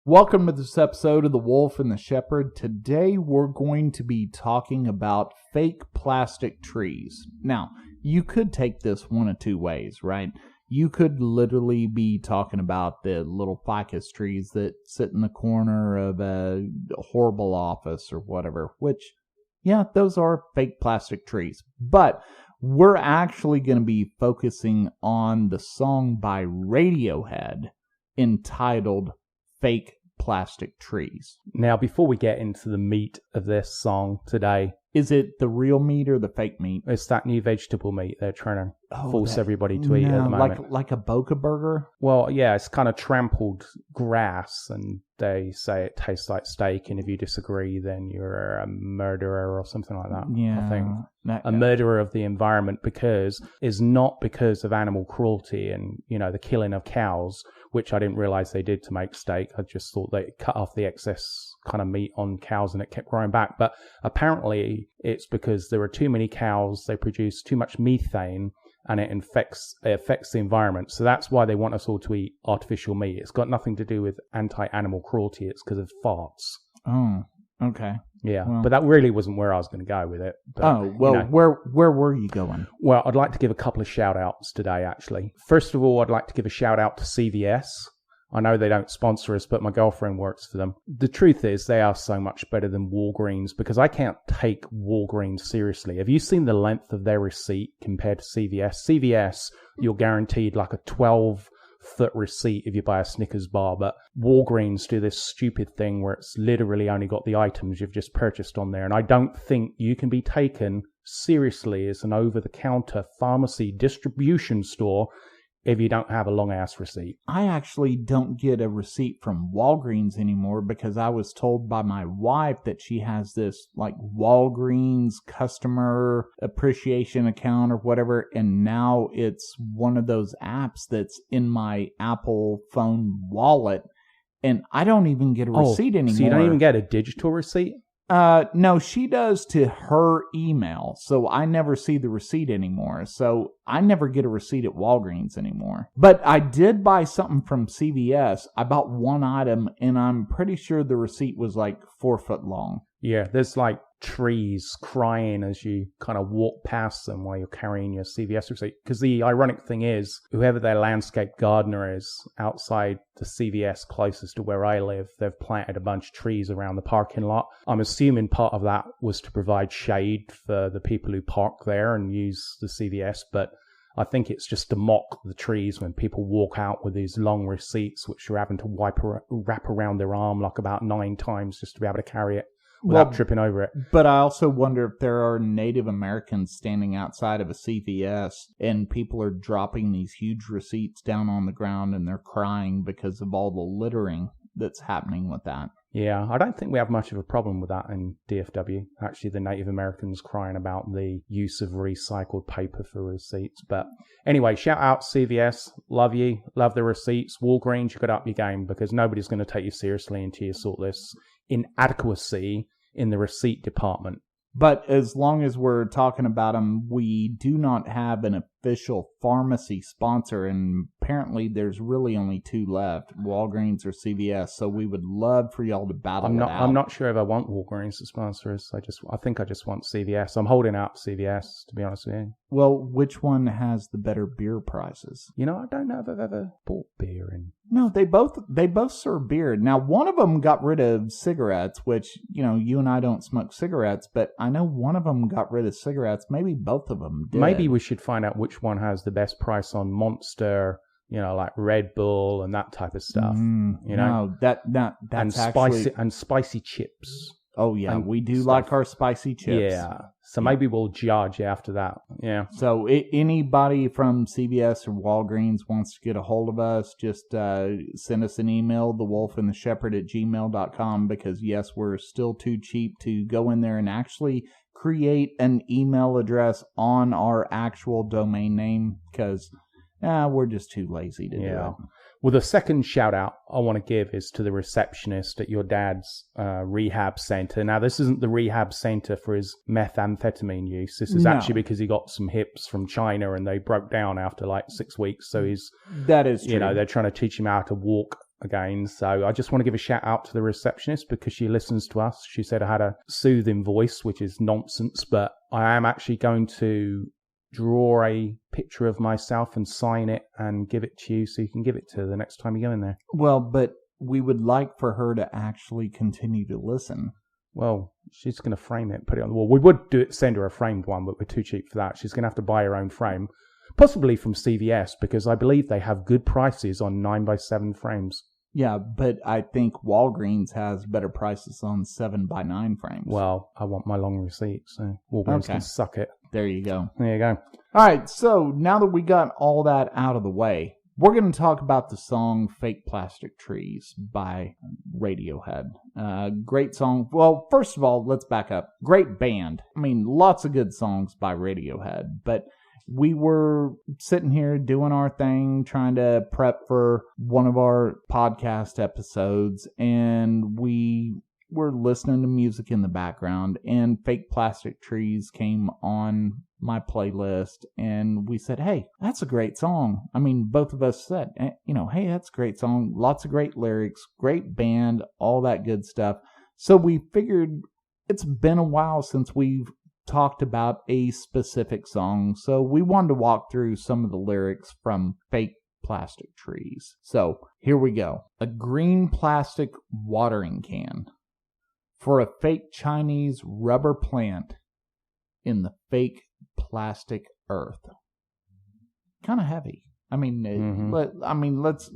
Welcome to this episode of The Wolf and the Shepherd. Today we're going to be talking about fake plastic trees. Now, you could take this one of two ways, right? You could literally be talking about the little ficus trees that sit in the corner of a horrible office or whatever, which, yeah, those are fake plastic trees. But we're actually going to be focusing on the song by Radiohead entitled Fake Plastic Trees. Now, before we get into the meat of this song today... Is it the real meat or the fake meat? It's that new vegetable meat they're trying to force everybody to eat at the moment. Like a Boca Burger? Well, yeah, it's kind of trampled grass, and they say it tastes like steak, and if you disagree, then you're a murderer or something like that. Yeah. I think. A murderer of the environment is not because of animal cruelty and, the killing of cows, which I didn't realize they did to make steak. I just thought they cut off the excess kind of meat on cows and it kept growing back. But apparently it's because there are too many cows, they produce too much methane, and it affects the environment. So that's why they want us all to eat artificial meat. It's got nothing to do with anti-animal cruelty. It's because of farts. Oh, okay. Yeah, well, but that really wasn't where I was going to go with it. But, where were you going? Well, I'd like to give a couple of shout-outs today, actually. First of all, I'd like to give a shout-out to CVS. I know they don't sponsor us, but my girlfriend works for them. The truth is, they are so much better than Walgreens, because I can't take Walgreens seriously. Have you seen the length of their receipt compared to CVS? CVS, you're guaranteed like a 12-foot receipt if you buy a Snickers bar, but Walgreens do this stupid thing where it's literally only got the items you've just purchased on there, and I don't think you can be taken seriously as an over-the-counter pharmacy distribution store if you don't have a long-ass receipt. I actually don't get a receipt from Walgreens anymore because I was told by my wife that she has this, like, Walgreens customer appreciation account or whatever, and now it's one of those apps that's in my Apple phone wallet, and I don't even get a receipt anymore. So you don't even get a digital receipt? No, she does to her email, so I never see the receipt anymore. So I never get a receipt at Walgreens anymore. But I did buy something from CVS. I bought one item, and I'm pretty sure the receipt was like 4 foot long. Yeah, there's like trees crying as you kind of walk past them while you're carrying your CVS receipt. Because the ironic thing is, whoever their landscape gardener is outside the CVS closest to where I live, they've planted a bunch of trees around the parking lot. I'm assuming part of that was to provide shade for the people who park there and use the CVS, but I think it's just to mock the trees when people walk out with these long receipts, which you're having to wrap around their arm like about 9 times just to be able to carry it without tripping over it. But I also wonder if there are Native Americans standing outside of a CVS and people are dropping these huge receipts down on the ground and they're crying because of all the littering that's happening with that. Yeah, I don't think we have much of a problem with that in DFW. Actually, the Native Americans crying about the use of recycled paper for receipts. But anyway, shout out CVS. Love you. Love the receipts. Walgreens, you got to up your game because nobody's going to take you seriously until you sort this inadequacy in the receipt department. But as long as we're talking about them, we do not have an official pharmacy sponsor, and apparently there's really only 2 left, Walgreens or CVS, so we would love for y'all to battle it out. I'm not sure if I want Walgreens to sponsor us. I think I just want CVS. I'm holding out CVS, to be honest with you. Well, which one has the better beer prices? I don't know if I've ever bought beer in. No, they both serve beer. Now, one of them got rid of cigarettes, which, you and I don't smoke cigarettes, but I know one of them got rid of cigarettes. Maybe both of them did. Maybe we should find out which one has the best price on Monster, like Red Bull and that type of stuff. No, that's spicy chips. Oh, yeah, we do like our spicy chips. Yeah, so maybe we'll judge after that. Yeah. So anybody from CVS or Walgreens wants to get a hold of us, just send us an email, thewolfandtheshepherd@gmail.com, because, yes, we're still too cheap to go in there and actually create an email address on our actual domain name, because we're just too lazy to do it. Well, the second shout out I want to give is to the receptionist at your dad's rehab center. Now, this isn't the rehab center for his methamphetamine use. This is actually because he got some hips from China and they broke down after like 6 weeks. So that is true. They're trying to teach him how to walk again. So I just want to give a shout out to the receptionist because she listens to us. She said I had a soothing voice, which is nonsense, but I am actually going to draw a picture of myself and sign it and give it to you so you can give it to her the next time you go in there. Well, but we would like for her to actually continue to listen. Well, she's going to frame it and put it on the wall. We would send her a framed one, but we're too cheap for that. She's going to have to buy her own frame, possibly from CVS, because I believe they have good prices on 9x7 frames. Yeah, but I think Walgreens has better prices on 7x9 frames. Well, I want my long receipt, so Walgreens can suck it. There you go. There you go. All right, so now that we got all that out of the way, we're going to talk about the song Fake Plastic Trees by Radiohead. Great song. Well, first of all, let's back up. Great band. I mean, lots of good songs by Radiohead, but we were sitting here doing our thing, trying to prep for one of our podcast episodes, and we were listening to music in the background, and Fake Plastic Trees came on my playlist, and we said, hey, that's a great song. I mean, both of us said, hey, that's a great song. Lots of great lyrics, great band, all that good stuff. So we figured it's been a while since we've talked about a specific song, so we wanted to walk through some of the lyrics from Fake Plastic Trees. So here we go. A green plastic watering can for a fake Chinese rubber plant in the fake plastic earth. Kind of heavy. I mean, let's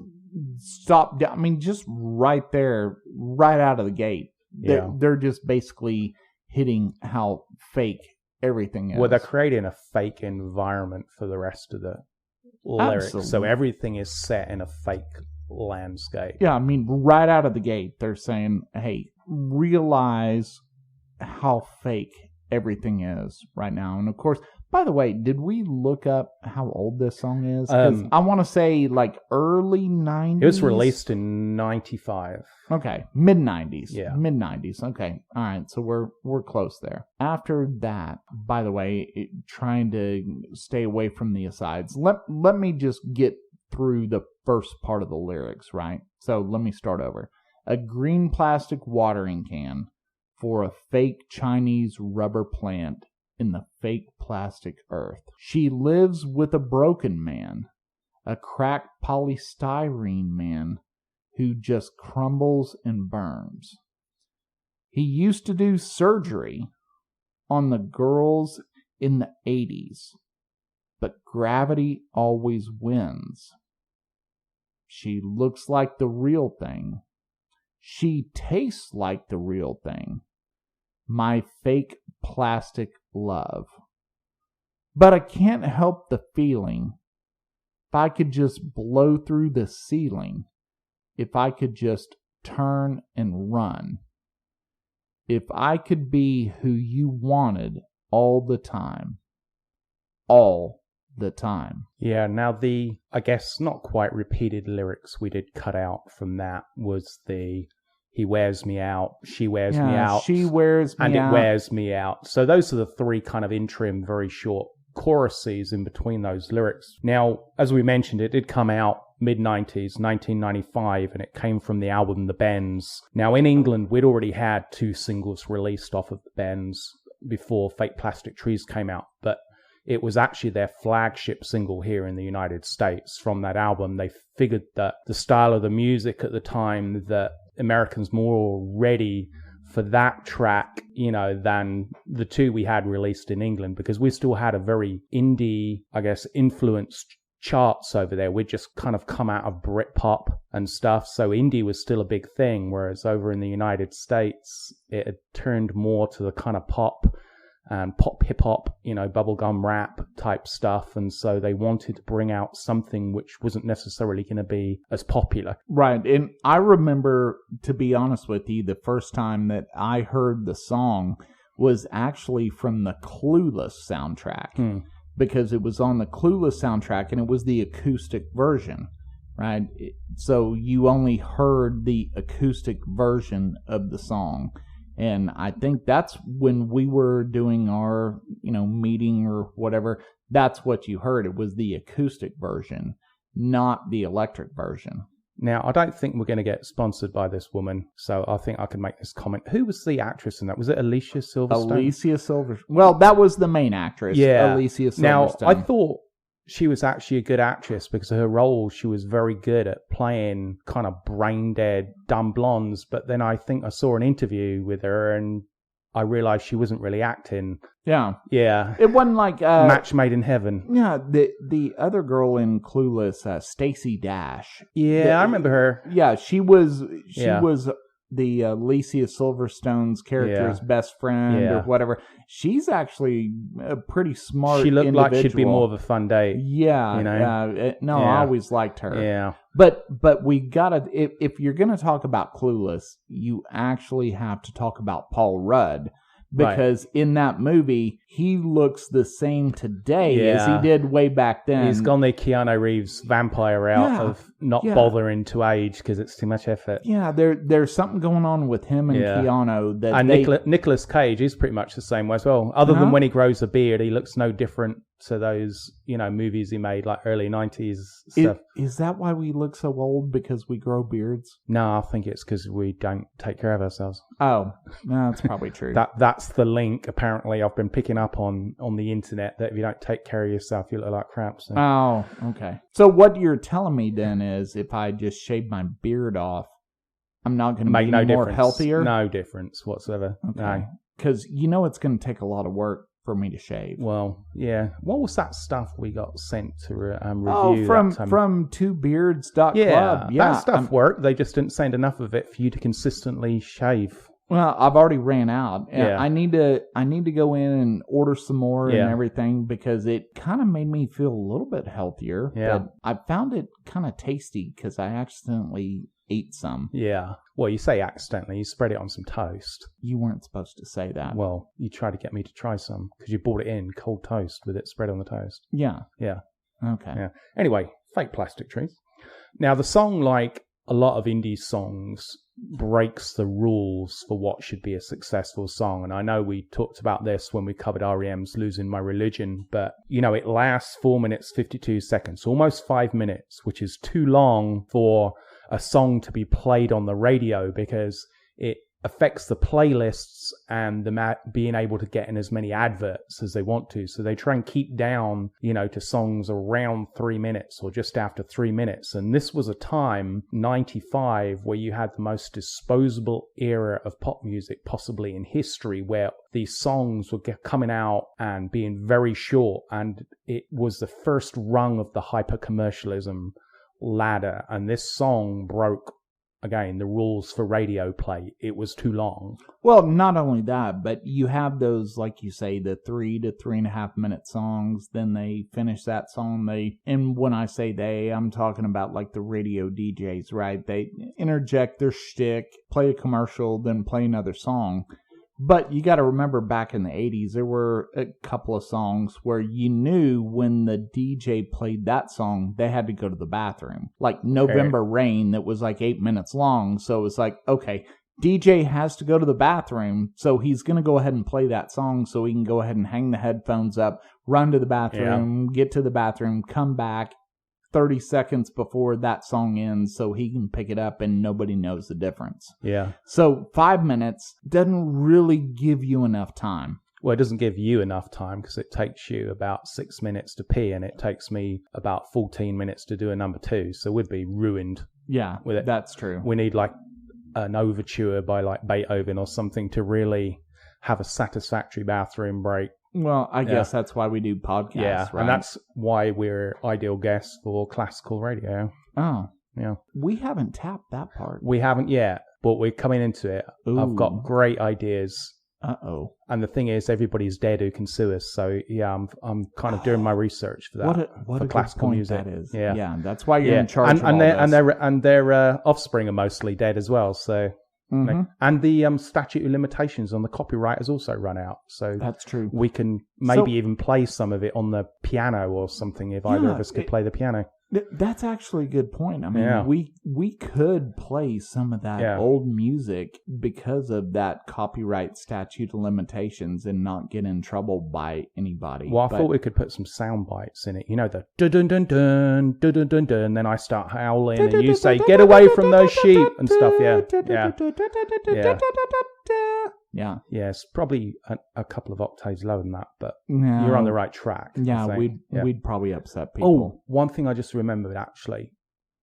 stop. I mean, just right there, right out of the gate, they're just basically hitting how fake everything is. Well, they're creating a fake environment for the rest of the lyrics. Absolutely. So everything is set in a fake landscape. Yeah, I mean, right out of the gate, they're saying, hey, realize how fake everything is right now. And of course, by the way, did we look up how old this song is? Because I want to say like early 90s. It was released in 95. Okay, mid-90s. Yeah. Mid-90s. Okay, all right, so we're close there. After that, by the way, trying to stay away from the asides, let me just get through the first part of the lyrics, right? So let me start over. A green plastic watering can for a fake Chinese rubber plant in the fake plastic earth. She lives with a broken man, a cracked polystyrene man who just crumbles and burns. He used to do surgery on the girls in the 80s, but gravity always wins. She looks like the real thing. She tastes like the real thing. My fake plastic love. But I can't help the feeling. If I could just blow through the ceiling. If I could just turn and run. If I could be who you wanted all the time. All the time. Yeah, now the, I guess, not quite repeated lyrics we did cut out from that was the he wears me out, she wears me out, she wears me and out, it wears me out. So those are the three kind of interim, very short choruses in between those lyrics. Now, as we mentioned, it did come out mid-90s, 1995, and it came from the album The Bends. Now, in England, we'd already had 2 singles released off of The Bends before Fake Plastic Trees came out, but it was actually their flagship single here in the United States from that album. They figured that the style of the music at the time, that Americans more ready for that track, than the 2 we had released in England, because we still had a very indie, I guess, influenced charts over there. We'd just kind of come out of Britpop and stuff, so indie was still a big thing, whereas over in the United States, it had turned more to the kind of pop and pop hip-hop, bubblegum rap type stuff, and so they wanted to bring out something which wasn't necessarily going to be as popular. Right, and I remember, to be honest with you, the first time that I heard the song was actually from the Clueless soundtrack, because it was on the Clueless soundtrack, and it was the acoustic version, right? So you only heard the acoustic version of the song. And I think that's when we were doing our, meeting or whatever, that's what you heard. It was the acoustic version, not the electric version. Now, I don't think we're going to get sponsored by this woman, so I think I can make this comment. Who was the actress in that? Was it Alicia Silverstone? Alicia Silverstone. Well, that was the main actress. Yeah. Alicia Silverstone. Now, I thought she was actually a good actress because of her role. She was very good at playing kind of brain-dead, dumb blondes. But then I think I saw an interview with her and I realized she wasn't really acting. Yeah. Yeah. It wasn't like... Match made in heaven. Yeah, the other girl in Clueless, Stacey Dash. Yeah, I remember her. Yeah, she was the Alicia Silverstone's character's best friend or whatever. She's actually a pretty smart She looked individual. like she'd be more of a fun date. Yeah. You know? I always liked her. Yeah. But we gotta, if you're gonna talk about Clueless, you actually have to talk about Paul Rudd. Because in that movie, he looks the same today as he did way back then. He's gone the Keanu Reeves vampire route of not bothering to age because it's too much effort. Yeah, there's something going on with him and Keanu. And Nicolas Cage is pretty much the same way as well. Other than when he grows a beard, he looks no different to those, movies he made, like early 90s stuff. Is that why we look so old? Because we grow beards? No, I think it's because we don't take care of ourselves. Oh, no, that's probably true. That's the link, apparently, I've been picking up on the internet, that if you don't take care of yourself, you look like crap. So. Oh, okay. So what you're telling me then is if I just shave my beard off, I'm not going to be any more healthier? No difference whatsoever. Okay. No. Because it's going to take a lot of work for me to shave. Well, yeah. What was that stuff we got sent to review? Oh, from twobeards.club. Yeah, that stuff worked. They just didn't send enough of it for you to consistently shave. Well, I've already ran out. Yeah. I need to go in and order some more and everything because it kind of made me feel a little bit healthier. Yeah. But I found it kind of tasty because I accidentally ate some. Yeah. Well, you say accidentally. You spread it on some toast. You weren't supposed to say that. Well, you tried to get me to try some because you bought it in cold toast with it spread on the toast. Yeah. Yeah. Okay. Yeah. Anyway, fake plastic trees. Now, the song, like a lot of indie songs, breaks the rules for what should be a successful song. And I know we talked about this when we covered REM's Losing My Religion, but, it lasts 4 minutes, 52 seconds, almost 5 minutes, which is too long for a song to be played on the radio because it affects the playlists and being able to get in as many adverts as they want to. So they try and keep down, to songs around 3 minutes or just after 3 minutes. And this was a time, 95, where you had the most disposable era of pop music possibly in history, where these songs were coming out and being very short. And it was the first rung of the hyper-commercialism ladder. And this song broke, again, the rules for radio play. It was too long. Well, not only that, but you have those, like you say, the 3 to 3.5 minute songs. Then they finish that song. And when I say they, I'm talking about like the radio DJs, right? They interject their shtick, play a commercial, then play another song. But you got to remember back in the 80s, there were a couple of songs where you knew when the DJ played that song, they had to go to the bathroom. Like November Rain, that was like 8 minutes long. So it was like, okay, DJ has to go to the bathroom, so he's going to go ahead and play that song so he can go ahead and hang the headphones up, run to the bathroom, get to the bathroom, come back 30 seconds before that song ends so he can pick it up and nobody knows the difference. Yeah. So 5 minutes doesn't really give you enough time. Well, it doesn't give you enough time because it takes you about 6 minutes to pee and it takes me about 14 minutes to do a number 2. So we'd be ruined. Yeah, with it. That's true. We need like an overture by like Beethoven or something to really have a satisfactory bathroom break. Well, I guess that's why we do podcasts, right? And that's why we're ideal guests for classical radio. Oh. Yeah. We haven't tapped that part. We haven't yet, but we're coming into it. Ooh. I've got great ideas. Uh-oh. And the thing is, everybody's dead who can sue us. So, yeah, I'm kind of doing my research for that. What for a classical good point music. that is. Yeah. Yeah, that's why you're in charge of all this. And their offspring are mostly dead as well, so... Mm-hmm. And the statute of limitations on the copyright has also run out. So that's true. We can maybe even play some of it on the piano or something if either of us could play the piano. That's actually a good point. I mean, we could play some of that old music because of that copyright statute of limitations and not get in trouble by anybody. Well, I thought we could put some sound bites in it. You know, the dun-dun-dun-dun, dun-dun-dun-dun, and then I start howling and you say, get away from those sheep and stuff, Yeah, it's probably a couple of octaves lower than that, but you're on the right track. Yeah, we'd probably upset people. Oh, one thing I just remembered, actually.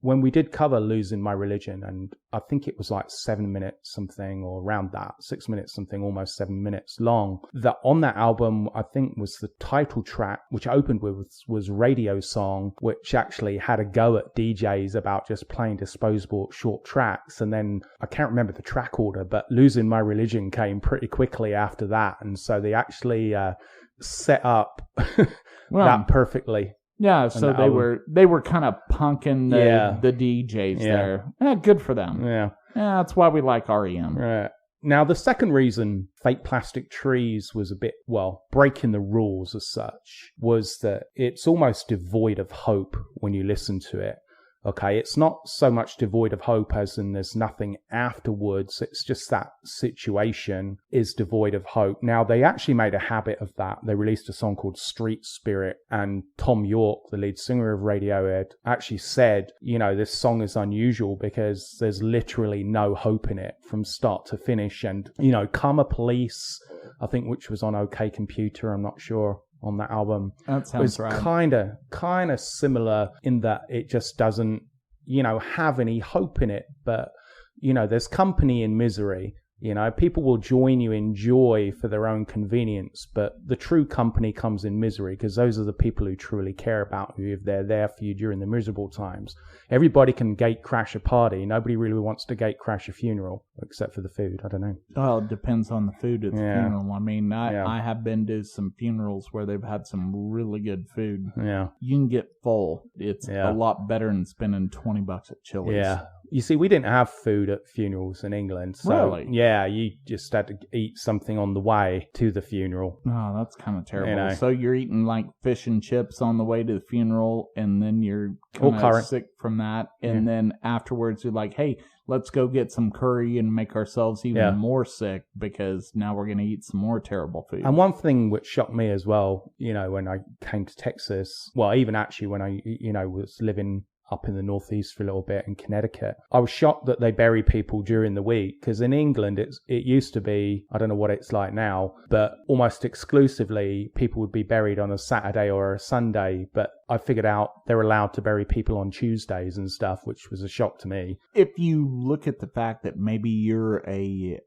When we did cover Losing My Religion, and I think it was like 7 minutes something, or around that, 6 minutes something, almost 7 minutes long, that on that album, I think was the title track, which I opened with, was Radio Song, which actually had a go at DJs about just playing disposable short tracks. And then I can't remember the track order, but Losing My Religion came pretty quickly after that. And so they actually set up that perfectly. Yeah, so they were kind of punking the DJs there. Yeah, good for them. Yeah, that's why we like REM. Right. Now, the second reason Fake Plastic Trees was a bit, breaking the rules as such, was that it's almost devoid of hope when you listen to it. Okay, it's not so much devoid of hope as in there's nothing afterwards. It's just that situation is devoid of hope. Now, they actually made a habit of that. They released a song called Street Spirit, and Tom York, the lead singer of Radiohead, actually said, this song is unusual because there's literally no hope in it from start to finish. And, Karma Police, I think, which was on OK Computer, I'm not sure, on that album. That sounds right. Kind of similar in that it just doesn't, have any hope in it. But, there's company in misery. People will join you in joy for their own convenience, but the true company comes in misery because those are the people who truly care about you if they're there for you during the miserable times. Everybody can gate crash a party. Nobody really wants to gate crash a funeral, except for the food. I don't know. Well, it depends on the food at the funeral. I mean, I have been to some funerals where they've had some really good food. Yeah. You can get full. It's a lot better than spending $20 at Chili's. Yeah. You see, we didn't have food at funerals in England. So, really? Yeah, you just had to eat something on the way to the funeral. Oh, that's kind of terrible. So you're eating like fish and chips on the way to the funeral, and then you're kind of sick from that. And then afterwards, you're like, hey, let's go get some curry and make ourselves even more sick because now we're going to eat some more terrible food. And one thing which shocked me as well, when I came to Texas, even actually when I, was living up in the northeast for a little bit in Connecticut, I was shocked that they bury people during the week, because in England it used to be, I don't know what it's like now, but almost exclusively people would be buried on a Saturday or a Sunday. But I figured out they're allowed to bury people on Tuesdays and stuff, which was a shock to me. If you look at the fact that maybe you're a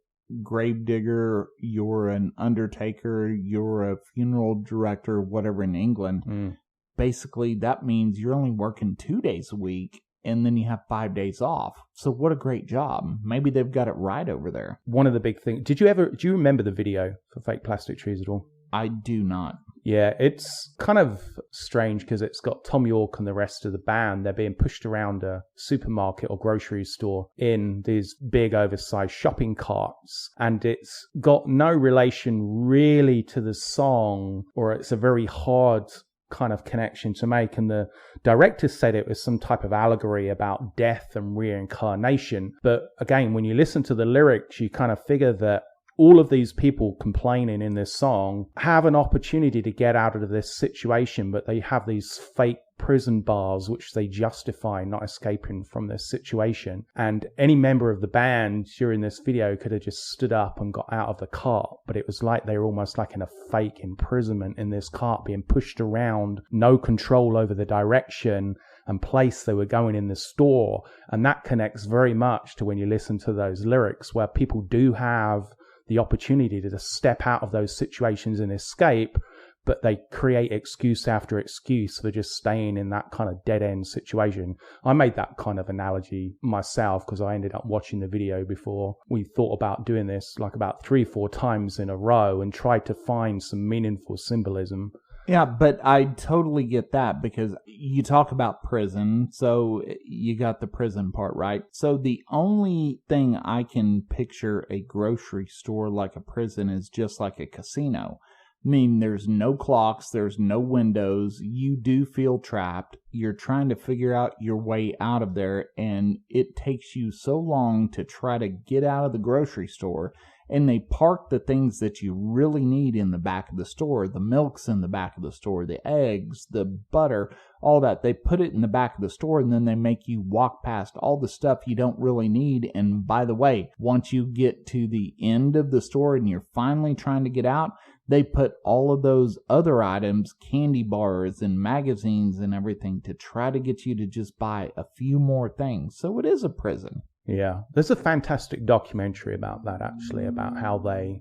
gravedigger, you're an undertaker, you're a funeral director, whatever in England, basically that means you're only working 2 days a week and then you have 5 days off. So what a great job. Maybe they've got it right over there. One of the big things, do you remember the video for Fake Plastic Trees at all? I do not. Yeah, it's kind of strange because it's got Tom York and the rest of the band. They're being pushed around a supermarket or grocery store in these big oversized shopping carts. And it's got no relation really to the song, or it's a very hard kind of connection to make. And the director said it was some type of allegory about death and reincarnation. But again, when you listen to the lyrics, you kind of figure that all of these people complaining in this song have an opportunity to get out of this situation, but they have these fake prison bars which they justify not escaping from this situation. And any member of the band during this video could have just stood up and got out of the cart, but it was like they were almost like in a fake imprisonment in this cart, being pushed around, no control over the direction and place they were going in the store. And that connects very much to when you listen to those lyrics, where people do have the opportunity to just step out of those situations and escape, but they create excuse after excuse for just staying in that kind of dead-end situation. I made that kind of analogy myself because I ended up watching the video before we thought about doing this like about 3-4 times in a row and tried to find some meaningful symbolism. Yeah, but I totally get that, because you talk about prison, so you got the prison part, right? So the only thing I can picture a grocery store like a prison is just like a casino. I mean, there's no clocks, there's no windows. You do feel trapped. You're trying to figure out your way out of there, and it takes you so long to try to get out of the grocery store. And they park the things that you really need in the back of the store. The milk's in the back of the store, the eggs, the butter, all that. They put it in the back of the store, and then they make you walk past all the stuff you don't really need. And by the way, once you get to the end of the store and you're finally trying to get out, they put all of those other items, candy bars and magazines and everything, to try to get you to just buy a few more things. So it is a prison. Yeah, there's a fantastic documentary about that, actually, about how they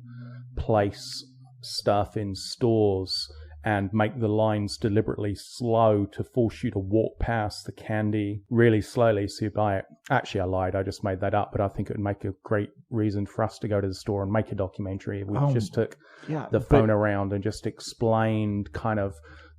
place stuff in stores and make the lines deliberately slow to force you to walk past the candy really slowly so you buy it. Actually, I lied. I just made that up, but I think it would make a great reason for us to go to the store and make a documentary if we just took the phone around and just explained kind of,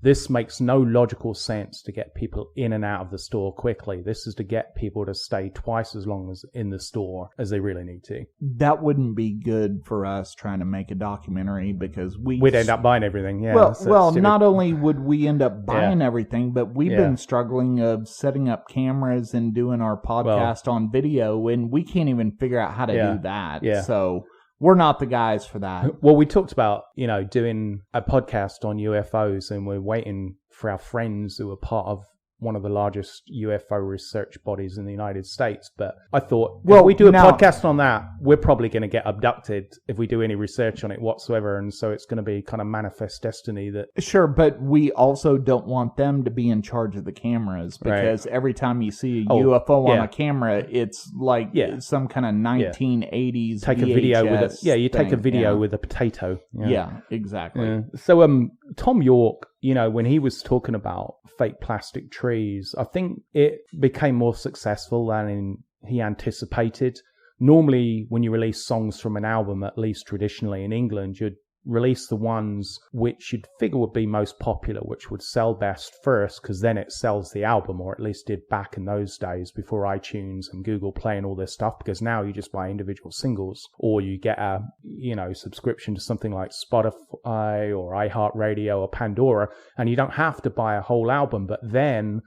this makes no logical sense to get people in and out of the store quickly. This is to get people to stay twice as long as in the store as they really need to. That wouldn't be good for us trying to make a documentary, because we'd end up buying everything. Yeah. Well, not only would we end up buying everything, but we've been struggling of setting up cameras and doing our podcast on video, and we can't even figure out how to do that. Yeah. So we're not the guys for that. Well, we talked about, doing a podcast on UFOs, and we're waiting for our friends who are part of one of the largest UFO research bodies in the United States. But I thought, if we do a podcast on that, we're probably going to get abducted if we do any research on it whatsoever. And so it's going to be kind of manifest destiny that... Sure, but we also don't want them to be in charge of the cameras, because every time you see a UFO on a camera, it's like some kind of 1980s take VHS a video with you take a video with a potato. Yeah, exactly. Yeah. So Tom York, when he was talking about fake plastic trees, I think it became more successful than he anticipated. Normally, when you release songs from an album, at least traditionally in England, you'd release the ones which you'd figure would be most popular, which would sell best first, because then it sells the album, or at least did back in those days before iTunes and Google Play and all this stuff, because now you just buy individual singles, or you get a subscription to something like Spotify or iHeartRadio or Pandora, and you don't have to buy a whole album. But then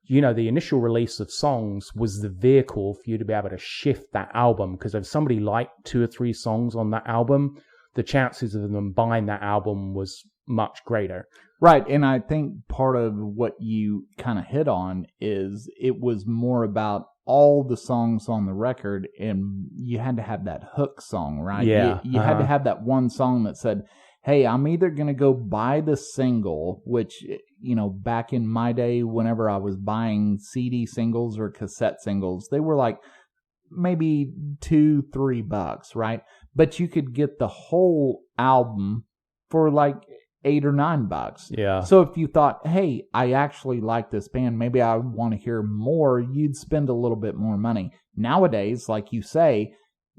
the initial release of songs was the vehicle for you to be able to shift that album, because if somebody liked 2 or 3 songs on that album, the chances of them buying that album was much greater. Right, and I think part of what you kind of hit on is it was more about all the songs on the record, and you had to have that hook song, right? Yeah. You had to have that one song that said, hey, I'm either going to go buy the single, which, back in my day, whenever I was buying CD singles or cassette singles, they were like maybe $2-3, right? But you could get the whole album for like $8 or $9. Yeah. So if you thought, hey, I actually like this band, maybe I want to hear more, you'd spend a little bit more money. Nowadays, like you say,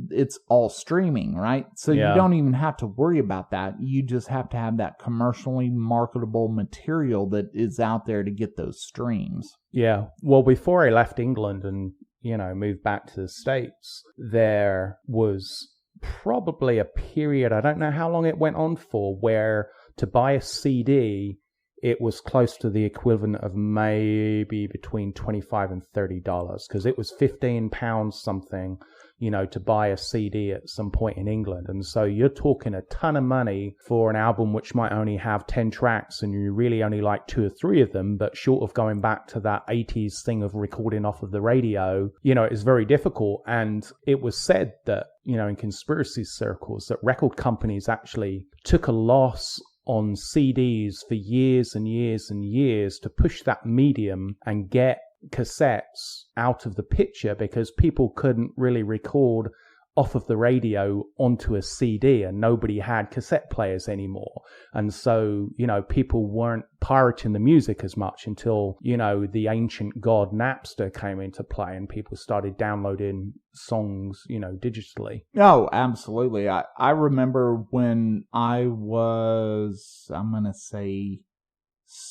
it's all streaming, right? So you don't even have to worry about that. You just have to have that commercially marketable material that is out there to get those streams. Yeah. Well, before I left England and, moved back to the States, there was probably a period, I don't know how long it went on for, where to buy a CD, it was close to the equivalent of maybe between $25 and $30, because it was £15 something, to buy a CD at some point in England. And so you're talking a ton of money for an album which might only have 10 tracks, and you really only like 2 or 3 of them, but short of going back to that 80s thing of recording off of the radio, it's very difficult. And it was said that, in conspiracy circles, that record companies actually took a loss on CDs for years and years and years to push that medium and get cassettes out of the picture, because people couldn't really record off of the radio onto a CD, and nobody had cassette players anymore. And so, people weren't pirating the music as much until, the ancient god Napster came into play and people started downloading songs, digitally. Oh, absolutely. I remember when I was, I'm going to say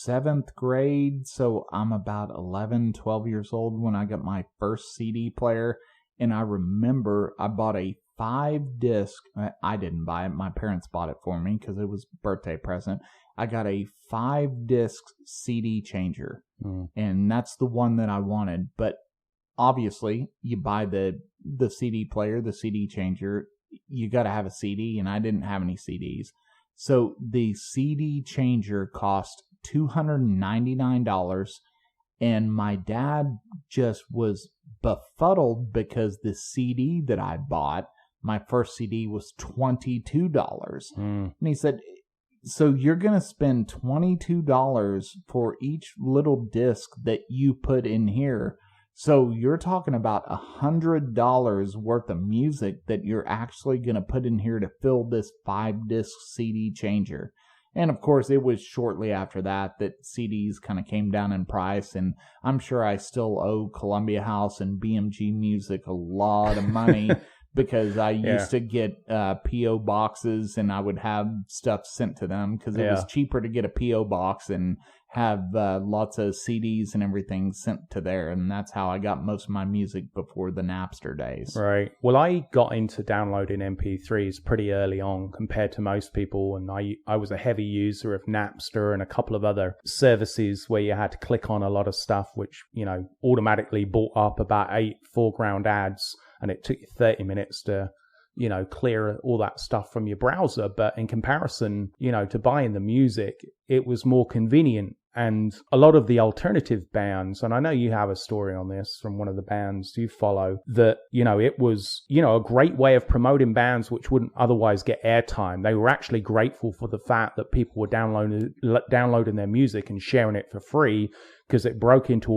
7th grade, so I'm about 11, 12 years old when I got my first CD player. And I remember I bought a 5-disc. I didn't buy it. My parents bought it for me because it was a birthday present. I got a 5-disc CD changer, and that's the one that I wanted. But obviously, you buy the CD player, the CD changer, you got to have a CD, and I didn't have any CDs. So the CD changer cost $299, and my dad just was befuddled because the CD that I bought, my first CD, was $22. And he said, so you're going to spend $22 for each little disc that you put in here. So you're talking about $100 worth of music that you're actually going to put in here to fill this 5-disc CD changer. And of course, it was shortly after that CDs kind of came down in price, and I'm sure I still owe Columbia House and BMG Music a lot of money because I used to get P.O. boxes, and I would have stuff sent to them because it was cheaper to get a P.O. box and have lots of CDs and everything sent to there, and that's how I got most of my music before the Napster days. Right. Well, I got into downloading MP3s pretty early on compared to most people, and I was a heavy user of Napster and a couple of other services where you had to click on a lot of stuff, which, automatically brought up about 8 foreground ads, and it took you 30 minutes to clear all that stuff from your browser. But in comparison, to buying the music, it was more convenient. And a lot of the alternative bands, and I know you have a story on this from one of the bands you follow, that, it was, a great way of promoting bands which wouldn't otherwise get airtime. They were actually grateful for the fact that people were downloading their music and sharing it for free, because it broke into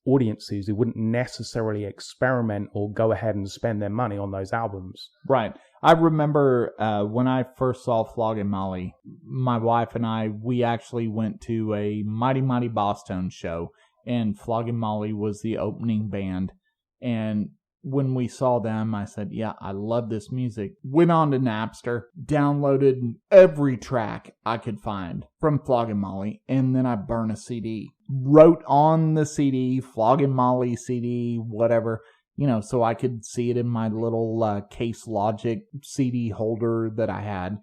audiences who wouldn't necessarily experiment or go ahead and spend their money on those albums. Right. I remember when I first saw Flogging Molly, my wife and I, we actually went to a Mighty Mighty Bosstones show, and Flogging Molly was the opening band. And when we saw them, I said, yeah, I love this music. Went on to Napster, downloaded every track I could find from Flogging Molly, and then I burned a CD. Wrote on the CD, Flogging Molly CD, whatever, so I could see it in my little Case Logic CD holder that I had.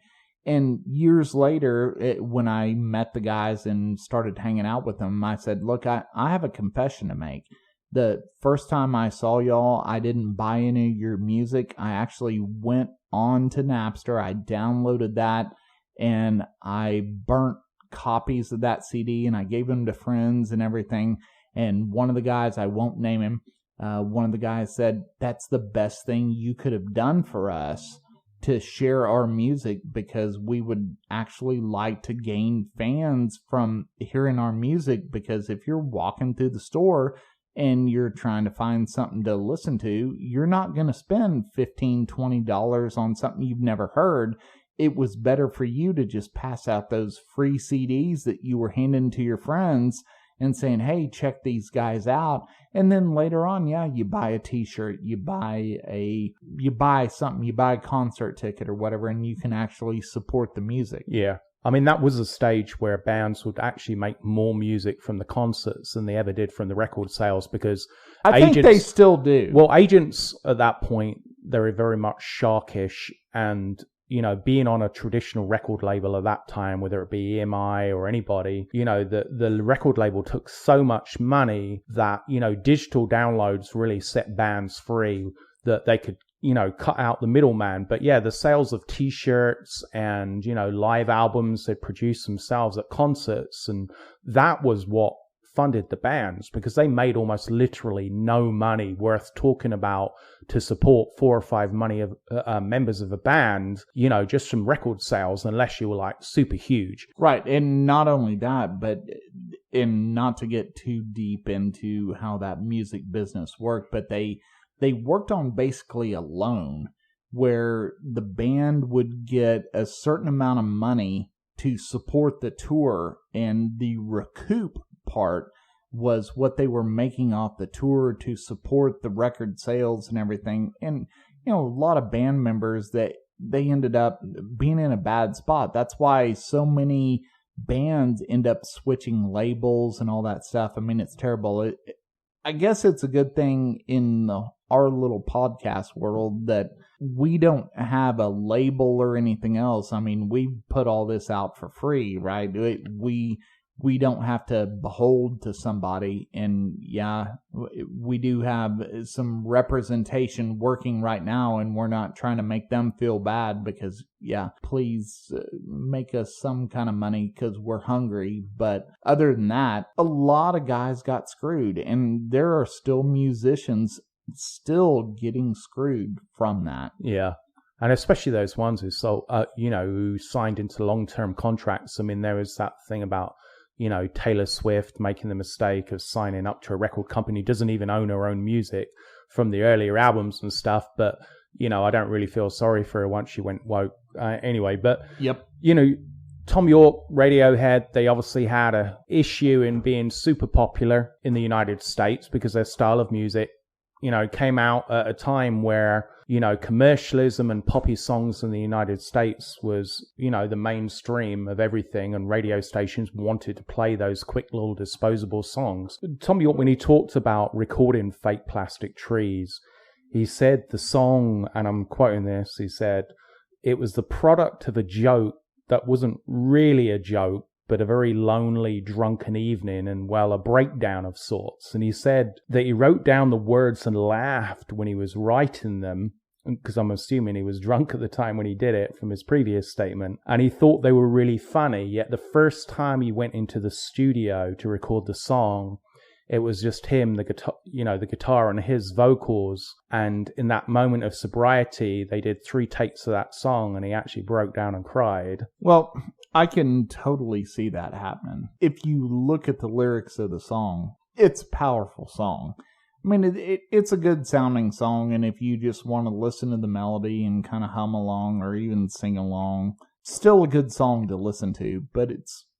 And years later, when I met the guys and started hanging out with them, I said, look, I have a confession to make. The first time I saw y'all, I didn't buy any of your music. I actually went on to Napster. I downloaded that, and I burnt copies of that CD, and I gave them to friends and everything. And one of the guys, I won't name him, one of the guys said, that's the best thing you could have done for us, to share our music, because we would actually like to gain fans from hearing our music. Because if you're walking through the store and you're trying to find something to listen to, you're not going to spend $15, $20 on something you've never heard. It was better for you to just pass out those free CDs that you were handing to your friends and saying, hey, check these guys out. And then later on, you buy a t-shirt, you buy something, you buy a concert ticket or whatever, and you can actually support the music. Yeah. I mean, that was a stage where bands would actually make more music from the concerts than they ever did from the record sales, because I think they still do. Well, agents at that point, they were very much sharkish, and being on a traditional record label at that time, whether it be EMI or anybody, the record label took so much money that, digital downloads really set bands free, that they could, cut out the middleman. But yeah, the sales of t-shirts and, live albums they produced themselves at concerts, and that was what funded the bands, because they made almost literally no money worth talking about to support 4 or 5 members of a band, just from record sales, unless you were like super huge. Right. And not only that, but not to get too deep into how that music business worked, but they worked on basically a loan where the band would get a certain amount of money to support the tour, and the recoup part was what they were making off the tour to support the record sales and everything. And, a lot of band members, that they ended up being in a bad spot. That's why so many bands end up switching labels and all that stuff. I mean, it's terrible. I guess it's a good thing in the our little podcast world that we don't have a label or anything else. I mean, we put all this out for free, right? We don't have to behold to somebody. And yeah, we do have some representation working right now, and we're not trying to make them feel bad because, yeah, please make us some kind of money because we're hungry. But other than that, a lot of guys got screwed, and there are still musicians still getting screwed from that. Yeah. And especially those ones who who signed into long-term contracts. I mean, there was that thing about, Taylor Swift making the mistake of signing up to a record company, doesn't even own her own music from the earlier albums and stuff. But, I don't really feel sorry for her once she went woke. Anyway, but, Yep. Tom York, Radiohead, they obviously had a issue in being super popular in the United States because their style of music, came out at a time where, commercialism and poppy songs in the United States was, the mainstream of everything, and radio stations wanted to play those quick little disposable songs. Tom York, when he talked about recording Fake Plastic Trees, he said the song, and I'm quoting this, he said, it was the product of a joke that wasn't really a joke, but a very lonely, drunken evening and, a breakdown of sorts. And he said that he wrote down the words and laughed when he was writing them, because I'm assuming he was drunk at the time when he did it from his previous statement. And he thought they were really funny, yet the first time he went into the studio to record the song, it was just him, the guitar and his vocals. And in that moment of sobriety, they did 3 takes of that song, and he actually broke down and cried. Well, I can totally see that happening. If you look at the lyrics of the song, it's a powerful song. I mean, it's a good sounding song, and if you just want to listen to the melody and kind of hum along or even sing along, still a good song to listen to, but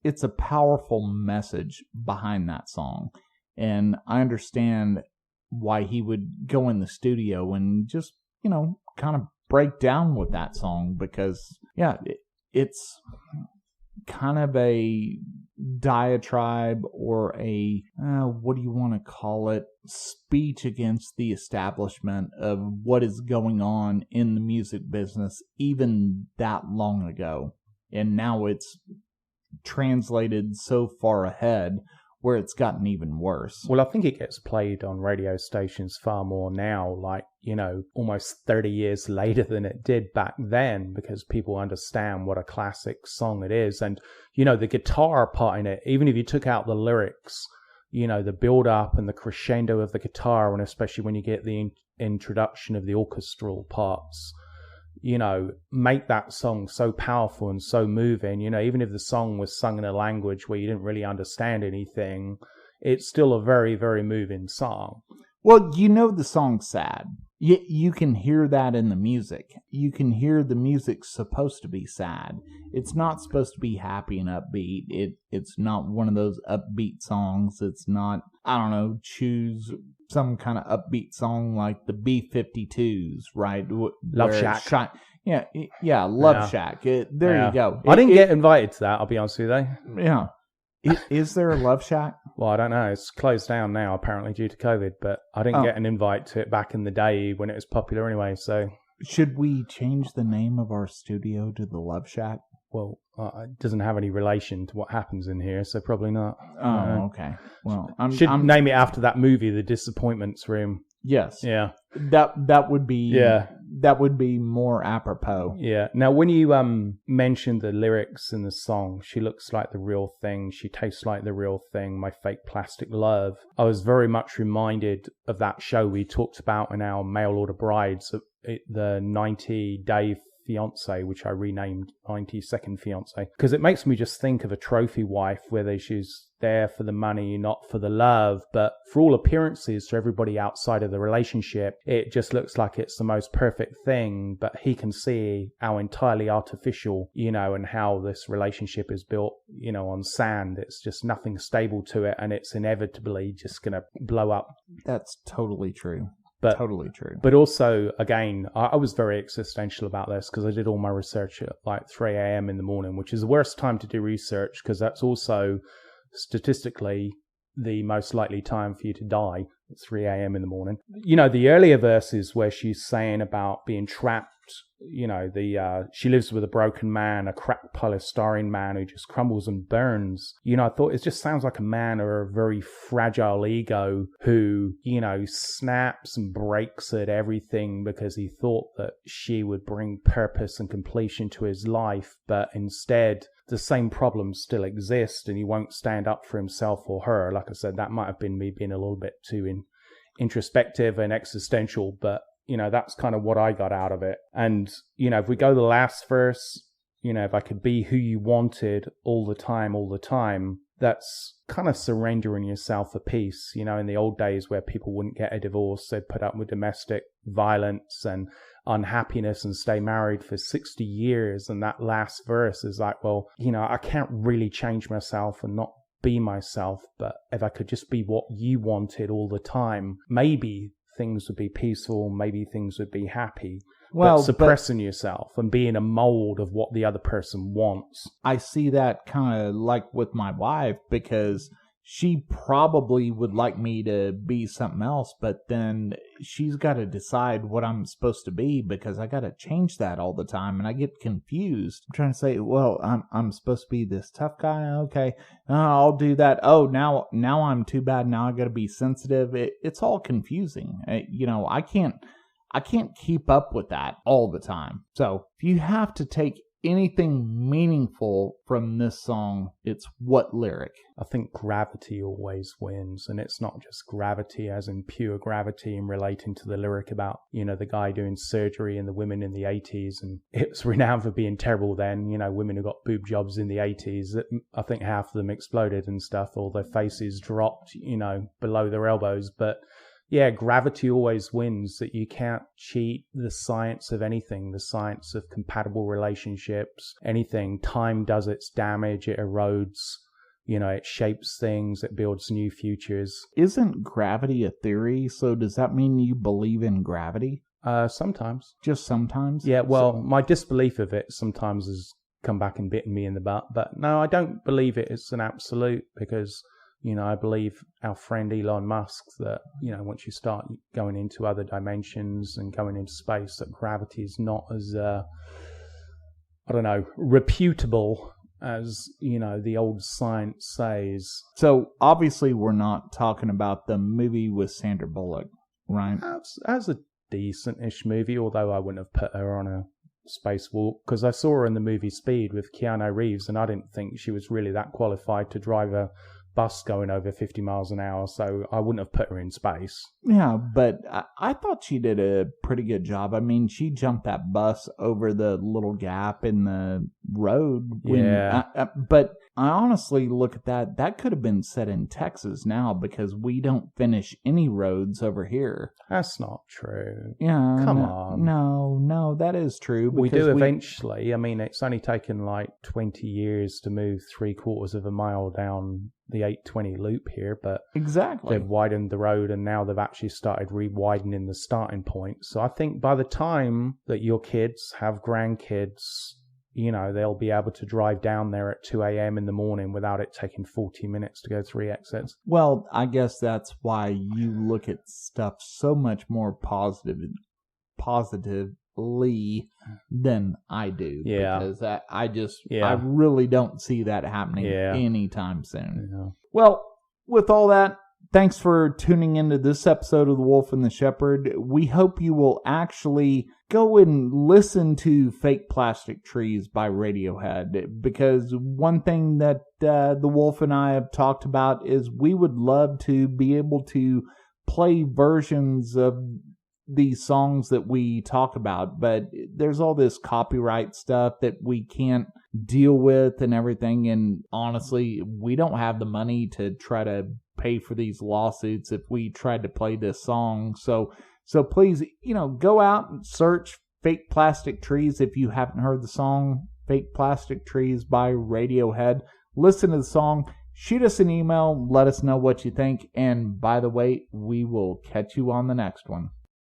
it's a powerful message behind that song. And I understand why he would go in the studio and just, kind of break down with that song because, yeah, it's kind of a diatribe or a, what do you want to call it, speech against the establishment of what is going on in the music business even that long ago. And now it's translated so far ahead where it's gotten even worse. Well, I think it gets played on radio stations far more now, almost 30 years later than it did back then, because people understand what a classic song it is. And, the guitar part in it, even if you took out the lyrics, the build-up and the crescendo of the guitar, and especially when you get the introduction of the orchestral parts, make that song so powerful and so moving. Even if the song was sung in a language where you didn't really understand anything, it's still a very, very moving song. Well, the song's sad. You can hear that in the music. You can hear the music's supposed to be sad. It's not supposed to be happy and upbeat. It's not one of those upbeat songs. It's not, choose some kind of upbeat song like the B-52s, right? Love Shack. Yeah, Love Shack. There you go. I didn't get invited to that, I'll be honest with you. Yeah. Is there a Love Shack? Well, I don't know. It's closed down now, apparently, due to COVID, but I didn't get an invite to it back in the day when it was popular anyway, so... Should we change the name of our studio to the Love Shack? Well, it doesn't have any relation to what happens in here, so probably not. Oh, okay. Well, should name it after that movie, The Disappointments Room. Yes. Yeah. That would be... Yeah. That would be more apropos. Yeah. Now, when you mentioned the lyrics in the song, she looks like the real thing, she tastes like the real thing, my fake plastic love, I was very much reminded of that show we talked about in our Mail Order Brides, the 90-Day Fiance, which I renamed 90-Second Fiance, because it makes me just think of a trophy wife where she's there for the money, not for the love, but for all appearances to everybody outside of the relationship, it just looks like it's the most perfect thing, but he can see how entirely artificial, and how this relationship is built, on sand. It's just nothing stable to it, and it's inevitably just going to blow up. That's totally true. Totally true. But also, again, I was very existential about this because I did all my research at like 3 a.m. in the morning, which is the worst time to do research because that's also statistically the most likely time for you to die. at 3 a.m. in the morning. You know, the earlier verses where she's saying about being trapped, you know, she lives with a broken man, a cracked polystyrene man who just crumbles and burns. You know, I thought it just sounds like a man or a very fragile ego who, you know, snaps and breaks at everything because he thought that she would bring purpose and completion to his life, but instead the same problems still exist and he won't stand up for himself or her. Like I said, that might have been me being a little bit too introspective and existential, but you know, that's kind of what I got out of it. And, you know, if we go to the last verse, you know, if I could be who you wanted all the time, that's kind of surrendering yourself a peace. You know, in the old days where people wouldn't get a divorce, they'd put up with domestic violence and unhappiness and stay married for 60 years. And that last verse is like, well, you know, I can't really change myself and not be myself, but if I could just be what you wanted all the time, maybe things would be peaceful, maybe things would be happy. Well, but suppressing yourself and being a mold of what the other person wants. I see that kind of like with my wife, because she probably would like me to be something else, but then she's got to decide what I'm supposed to be because I got to change that all the time and I get confused. I'm trying to say, well, I'm supposed to be this tough guy. Okay, I'll do that. Oh, now I'm too bad. Now I got to be sensitive. It's all confusing. You know, I can't keep up with that all the time. So if you have to take anything meaningful from this song, it's what lyric? I think gravity always wins, and it's not just gravity as in pure gravity and relating to the lyric about, you know, the guy doing surgery and the women in the 80s, and it was renowned for being terrible then, you know, women who got boob jobs in the 80s, I think half of them exploded and stuff, or their faces dropped, you know, below their elbows, but yeah, gravity always wins, that you can't cheat the science of anything, the science of compatible relationships, anything. Time does its damage, it erodes, you know, it shapes things, it builds new futures. Isn't gravity a theory? So does that mean you believe in gravity? Sometimes. Just sometimes? Yeah, well, my disbelief of it sometimes has come back and bitten me in the butt, but no, I don't believe it is an absolute, because you know, I believe our friend Elon Musk that, you know, once you start going into other dimensions and going into space, that gravity is not as, reputable as, you know, the old science says. So obviously we're not talking about the movie with Sandra Bullock, right? That's a decent-ish movie, although I wouldn't have put her on a spacewalk, because I saw her in the movie Speed with Keanu Reeves, and I didn't think she was really that qualified to drive a bus going over 50 miles an hour, so I wouldn't have put her in space. Yeah, but I thought she did a pretty good job. I mean, she jumped that bus over the little gap in the road. But I honestly look at that. That could have been set in Texas now, because we don't finish any roads over here. That's not true. Yeah. Come on. No, that is true. We do eventually. I mean, it's only taken like 20 years to move 3/4 of a mile down the 820 loop here, but exactly, they've widened the road and now they've actually started re-widening the starting point. So I think by the time that your kids have grandkids, you know, they'll be able to drive down there at 2 a.m. in the morning without it taking 40 minutes to go 3 exits. Well, I guess that's why you look at stuff so much more positively than I do. Yeah. Because I really don't see that happening anytime soon. Yeah. Well, with all that, thanks for tuning into this episode of The Wolf and the Shepherd. We hope you will actually go and listen to Fake Plastic Trees by Radiohead, because one thing that The Wolf and I have talked about is we would love to be able to play versions of these songs that we talk about, but there's all this copyright stuff that we can't deal with and everything, and honestly, we don't have the money to try to pay for these lawsuits if we tried to play this song. So please, you know, go out and search Fake Plastic Trees if you haven't heard the song Fake Plastic Trees by Radiohead. Listen to the song, shoot us an email, let us know what you think, and by the way, we will catch you on the next one.